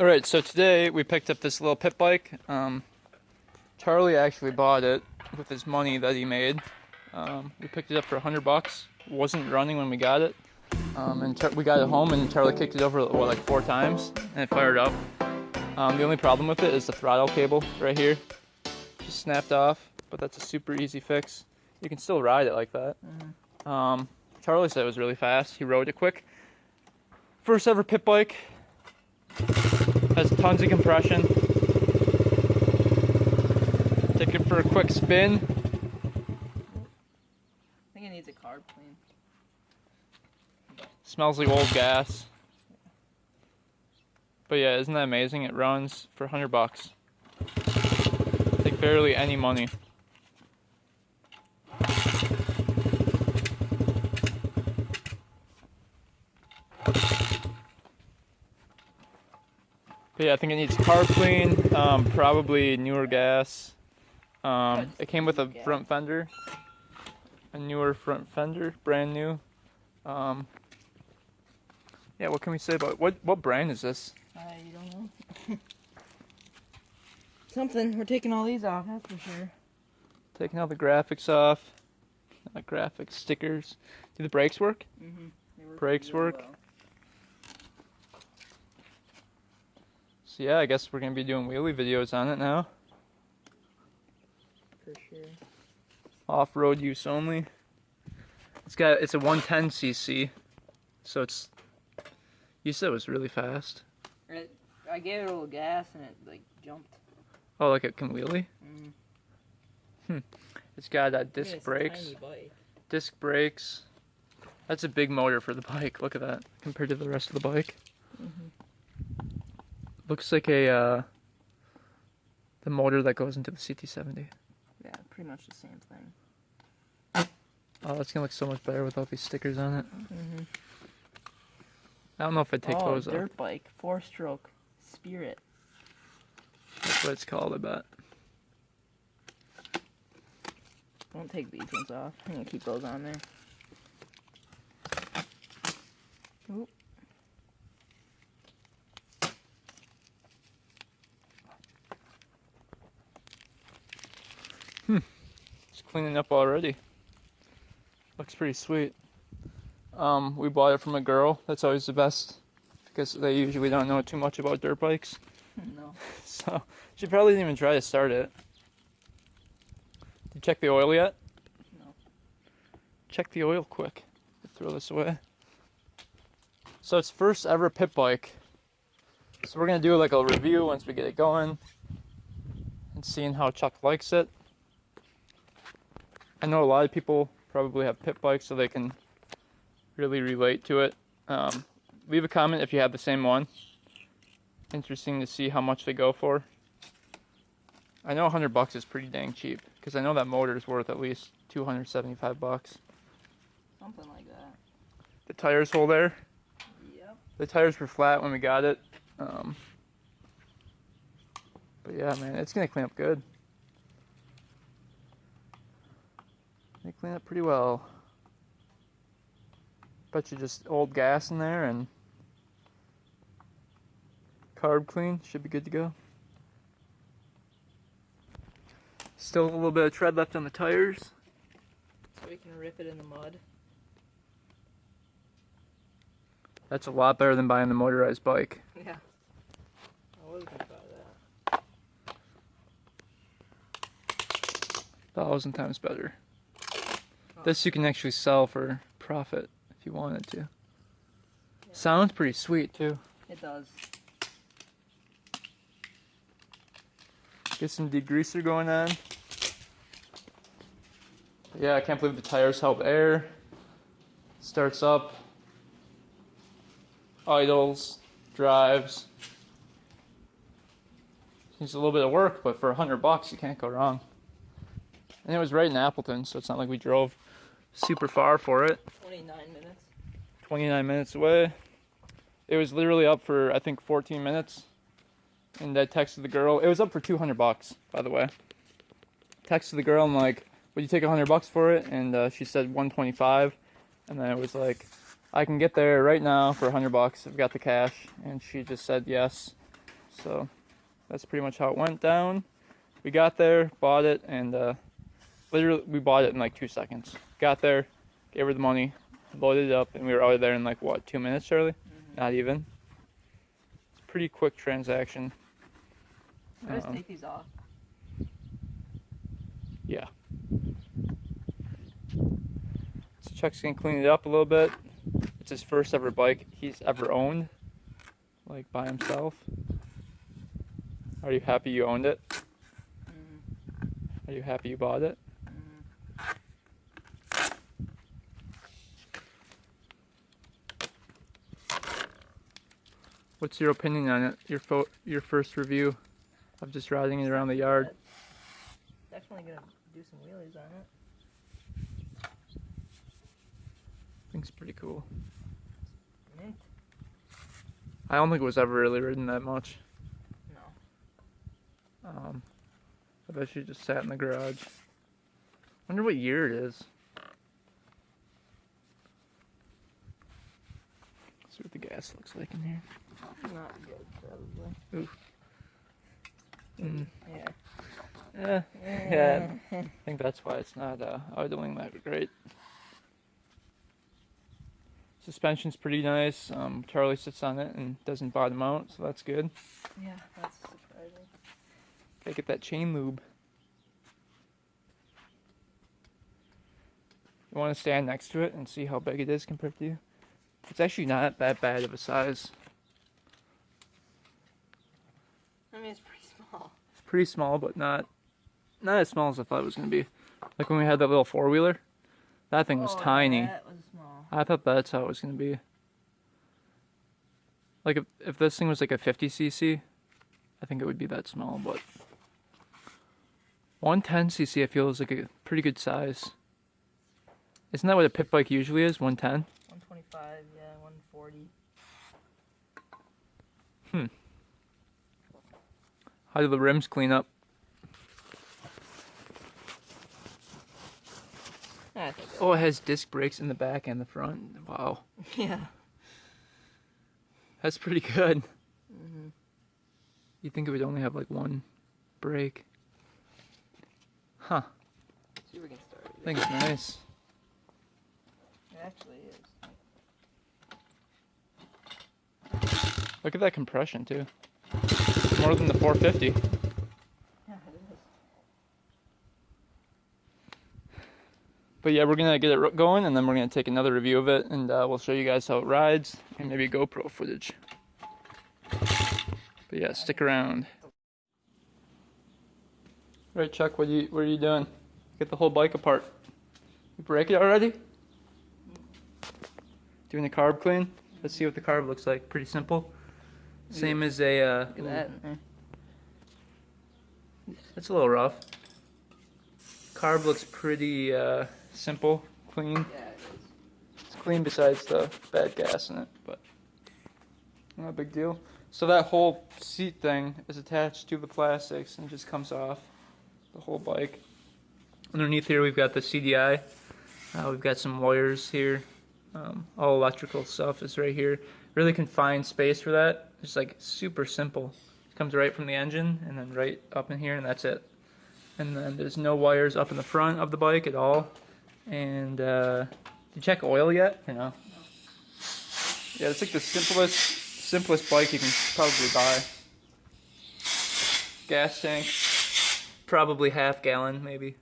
Alright, so today we picked up this little pit bike. Charlie actually bought it with his money that he made. We picked it up for $100. It wasn't running when we got it. We got it home and Charlie kicked it over, like 4 times and it fired up. The only problem with it is the throttle cable right here. Just snapped off, but that's a super easy fix. You can still ride it like that. Charlie said it was really fast. He rode it quick. First ever pit bike. Has tons of compression. Take it for a quick spin. I think it needs a carb clean. Smells like old gas. But yeah, isn't that amazing? It runs for $100. Like barely any money. But yeah, I think it needs carb clean, probably newer gas. It came with a front fender, a newer front fender, brand new. Yeah, what can we say about it? What brand is this? I don't know. Something. We're taking all these off, that's for sure. Taking all the graphics off, not graphics, stickers. Do the brakes work? Mm-hmm. Brakes work. Well. So yeah, I guess we're gonna be doing wheelie videos on it now. For sure. Off-road use only. It's a 110cc, so it's. You said it was really fast. I gave it a little gas and it like jumped. Oh, like it can wheelie? Mm. It's got disc brakes. Tiny bike. Disc brakes. That's a big motor for the bike. Look at that compared to the rest of the bike. Mm-hmm. Looks like the motor that goes into the CT70. Yeah, pretty much the same thing. Oh, that's gonna look so much better without these stickers on it. Mm-hmm. I don't know if I'd take those off. Dirt bike, 4-stroke, Spirit. That's what it's called, I bet. Won't take these ones off. I'm gonna keep those on there. Oop. It's cleaning up already. Looks pretty sweet. We bought it from a girl. That's always the best because they usually don't know too much about dirt bikes. No. So she probably didn't even try to start it. Did you check the oil yet? No. Check the oil quick. Throw this away. So it's first ever pit bike. So we're gonna do like a review once we get it going and seeing how Chuck likes it. I know a lot of people probably have pit bikes so they can really relate to it. Leave a comment if you have the same one. Interesting to see how much they go for. I know $100 is pretty dang cheap because I know that motor is worth at least $275. Something like that. The tires hold there. Yep. The tires were flat when we got it. But yeah, man, it's gonna clean up good. They clean up pretty well. Bet you just old gas in there and carb clean, should be good to go. Still a little bit of tread left on the tires. So we can rip it in the mud. That's a lot better than buying the motorized bike. Yeah. I was gonna buy that. 1,000 times better. This you can actually sell for profit if you wanted to. Yeah. Sounds pretty sweet too. It does. Get some degreaser going on. Yeah, I can't believe the tires help air. Starts up. Idles. Drives. Needs a little bit of work, but for $100 you can't go wrong. And it was right in Appleton, so it's not like we drove super far for it. 29 minutes. 29 minutes away. It was literally up for, I think, 14 minutes. And I texted the girl. It was up for $200, by the way. Texted the girl, I'm like, would you take $100 for it? And she said 125. And then it was like, I can get there right now for $100. I've got the cash. And she just said yes. So that's pretty much how it went down. We got there, bought it, and literally we bought it in like 2 seconds. Got there, gave her the money, loaded it up, and we were out of there in like what, 2 minutes, Charlie? Not even. It's a pretty quick transaction. I just take these off. Yeah. So Chuck's gonna clean it up a little bit. It's his first ever bike he's ever owned, like by himself. Are you happy you owned it? Are you happy you bought it? What's your opinion on it? Your first review of just riding it around the yard? Definitely gonna do some wheelies on it. I think it's pretty cool. Mint. I don't think it was ever really ridden that much. No. I bet she just sat in the garage. Wonder what year it is. Let's see what the gas looks like in here. Not good, probably. Ooh. Mm. Yeah. Yeah. I think that's why it's not idling that great. Suspension's pretty nice. Charlie sits on it and doesn't bottom out, so that's good. Yeah, that's surprising. Gotta get that chain lube. You want to stand next to it and see how big it is compared to you? It's actually not that bad of a size. I mean, it's pretty small. It's pretty small, but not as small as I thought it was going to be. Like when we had that little four-wheeler, that thing was tiny. That was small. I thought that's how it was going to be. Like if this thing was like a 50cc, I think it would be that small, but 110cc I feel is like a pretty good size. Isn't that what a pit bike usually is? 110? 125, yeah, 140. How do the rims clean up? I think Oh, it has disc brakes in the back and the front. Wow. yeah. That's pretty good. You'd think it would only have like one brake. Huh. See if we can start it. I think it's nice. It actually is. Look at that compression too. More than the 450. Yeah, it is. But yeah, we're gonna get it going, and then we're gonna take another review of it, and we'll show you guys how it rides, and maybe GoPro footage. But yeah, stick around. Right, Chuck, what are you doing? Get the whole bike apart. You break it already? Doing the carb clean? Let's see what the carb looks like. Pretty simple. Same as a. Look at that in there. It's a little rough. Carb looks pretty simple, clean. Yeah, it is. It's clean besides the bad gas in it, but not a big deal. So that whole seat thing is attached to the plastics and just comes off the whole bike. Underneath here we've got the CDI. We've got some wires here. All electrical stuff is right here. Really confined space for that. It's like super simple. It comes right from the engine and then right up in here, and that's it. And then there's no wires up in the front of the bike at all. And did you check oil yet? Or no? Yeah, it's like the simplest bike you can probably buy. Gas tank, probably half gallon maybe.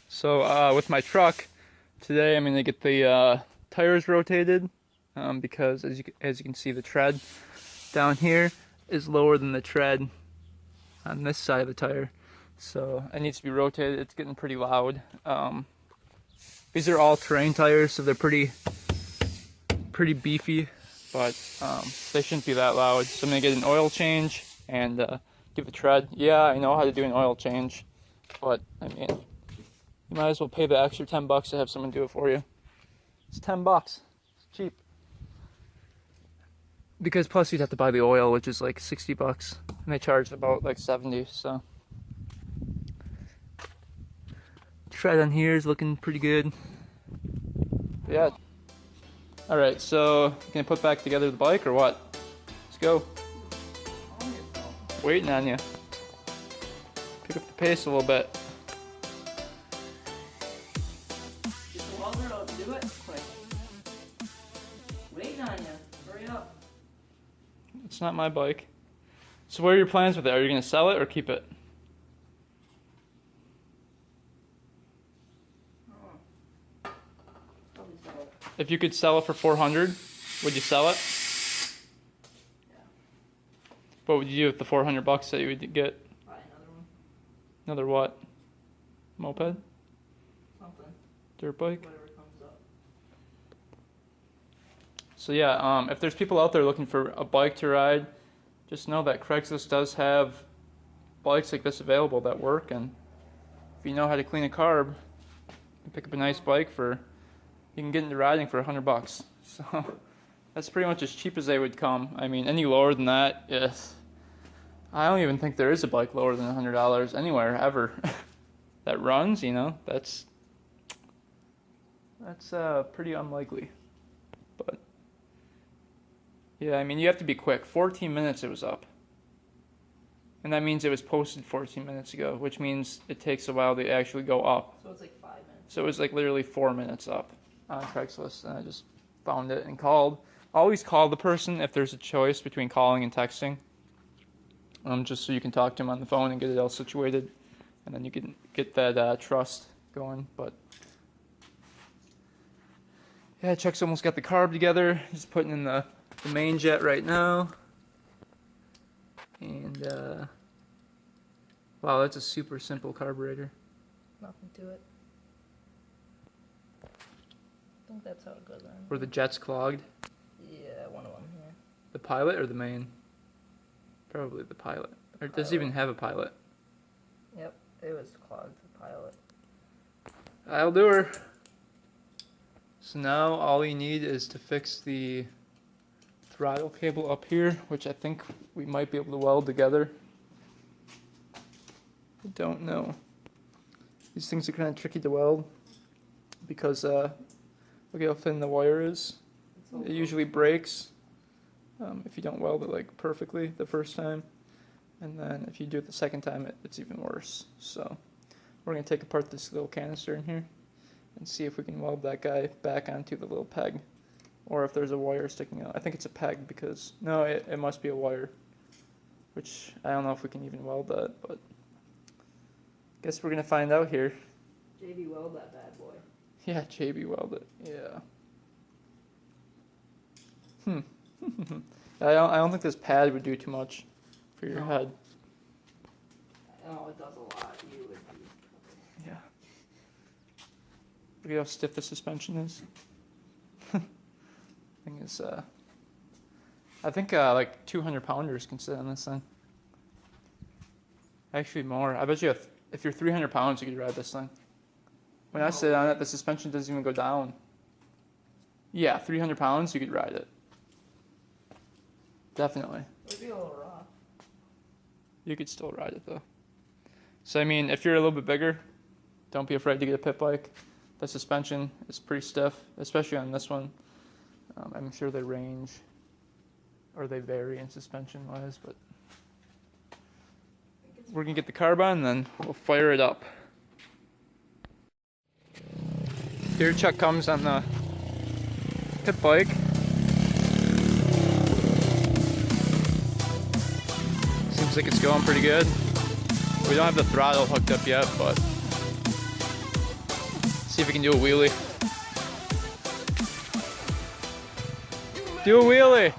So with my truck today, I'm gonna get the tires rotated because as you can see, the tread down here is lower than the tread on this side of the tire, so it needs to be rotated. It's getting pretty loud. These are all terrain tires, so they're pretty beefy, but they shouldn't be that loud. So I'm gonna get an oil change and give the tread. Yeah, I know how to do an oil change, but I mean, you might as well pay the extra $10 to have someone do it for you. It's $10. It's cheap. Because plus you'd have to buy the oil, which is like $60, and they charge about like 70. So tread on here is looking pretty good. But yeah, Alright, so can I put back together the bike or what? Let's go. Waiting on you. Pick up the pace a little bit. Get the welder out, do it quick. Waiting on you. Hurry up. It's not my bike. So what are your plans with it? Are you going to sell it or keep it? Probably sell it. If you could sell it for 400, would you sell it? Yeah. What would you do with the 400 bucks that you would get? Buy another one. Another what? Moped? Something. Dirt bike? Whatever comes up. So yeah, if there's people out there looking for a bike to ride, just know that Craigslist does have bikes like this available that work, and if you know how to clean a carb, you can pick up a nice bike for, you can get into riding for 100 bucks. So that's pretty much as cheap as they would come. I mean, any lower than that, yes. I don't even think there is a bike lower than $100 anywhere ever that runs. You know, that's pretty unlikely. But yeah, I mean, you have to be quick. 14 minutes it was up. And that means it was posted 14 minutes ago, which means it takes a while to actually go up. So it's like 5 minutes. So it was like literally 4 minutes up on Craigslist, and I just found it and called. Always call the person if there's a choice between calling and texting. Just so you can talk to them on the phone and get it all situated, and then you can get that trust going. But yeah, Chuck's almost got the carb together. He's putting in the main jet right now. And wow, that's a super simple carburetor. Nothing to it. I think that's how it goes on. Were the jets clogged? Yeah, one of them here. The pilot or the main? Probably the pilot. Or does it even have a pilot? Yep, it was clogged, the pilot. I'll do her. So now all you need is to fix the throttle cable up here, which I think we might be able to weld together. I don't know. These things are kind of tricky to weld because look how thin the wire is. It usually breaks if you don't weld it like perfectly the first time, and then if you do it the second time, it's even worse. So we're gonna take apart this little canister in here and see if we can weld that guy back onto the little peg, or if there's a wire sticking out. I think it's a peg because no, it must be a wire, which I don't know if we can even weld that, but guess we're gonna find out here. JB weld that bad boy. Yeah, JB weld it. Yeah. I don't think this pad would do too much for your head. Oh, it does a lot. You would be. Yeah. Look at how stiff the suspension is. Thing is, I think like 200 pounders can sit on this thing. Actually more. I bet you if you're 300 pounds, you could ride this thing. When I sit on it, the suspension doesn't even go down. Yeah, 300 pounds, you could ride it. Definitely. It would be a little rough. You could still ride it though. So I mean, if you're a little bit bigger, don't be afraid to get a pit bike. The suspension is pretty stiff, especially on this one. I'm sure they range, or they vary in suspension wise, but we're gonna get the carb on and then we'll fire it up. Here Chuck comes on the pit bike. Seems like it's going pretty good. We don't have the throttle hooked up yet, but see if we can do a wheelie. Do a wheelie!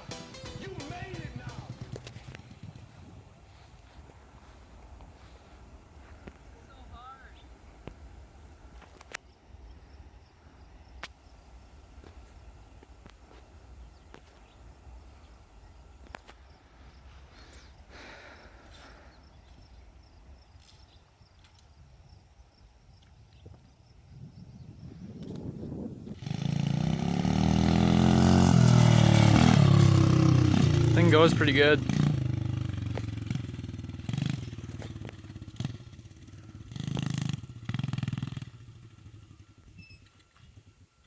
Thing goes pretty good.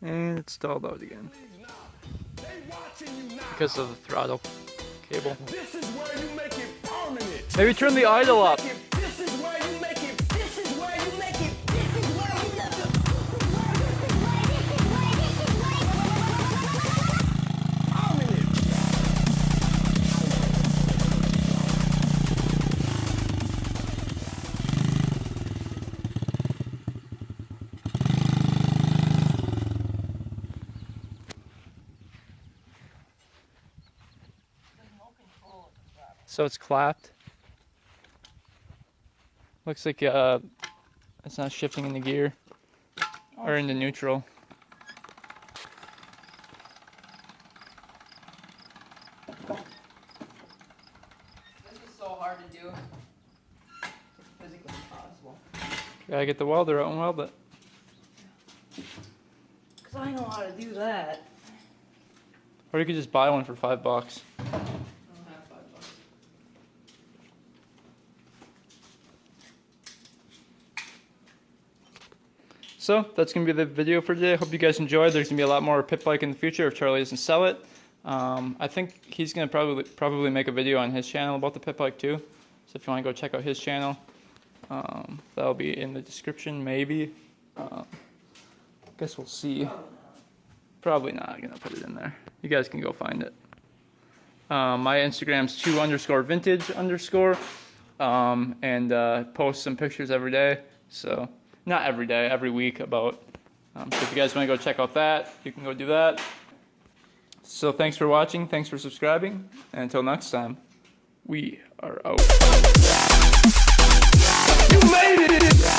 And it's stalled out again. because of the throttle cable. This is where you make it permanent. Maybe turn the idle up. This is where you make it. This is where you make it. This is where you make it. Permanent. So it's clapped. Looks like it's not shifting into gear or into neutral. This is so hard to do. It's physically impossible. Gotta get the welder out and weld it. Because I know how to do that. Or you could just buy one for $5. I don't have $5. So that's gonna be the video for today. Hope you guys enjoyed. There's gonna be a lot more pit bike in the future if Charlie doesn't sell it. I think he's gonna probably make a video on his channel about the pit bike too. So if you want to go check out his channel, that'll be in the description maybe. Guess we'll see. Probably not gonna put it in there. You guys can go find it. My Instagram's 2_vintage_, and post some pictures every day. So not every day, every week about. So if you guys want to go check out that, you can go do that. So thanks for watching, thanks for subscribing, and until next time, we are out. You made it.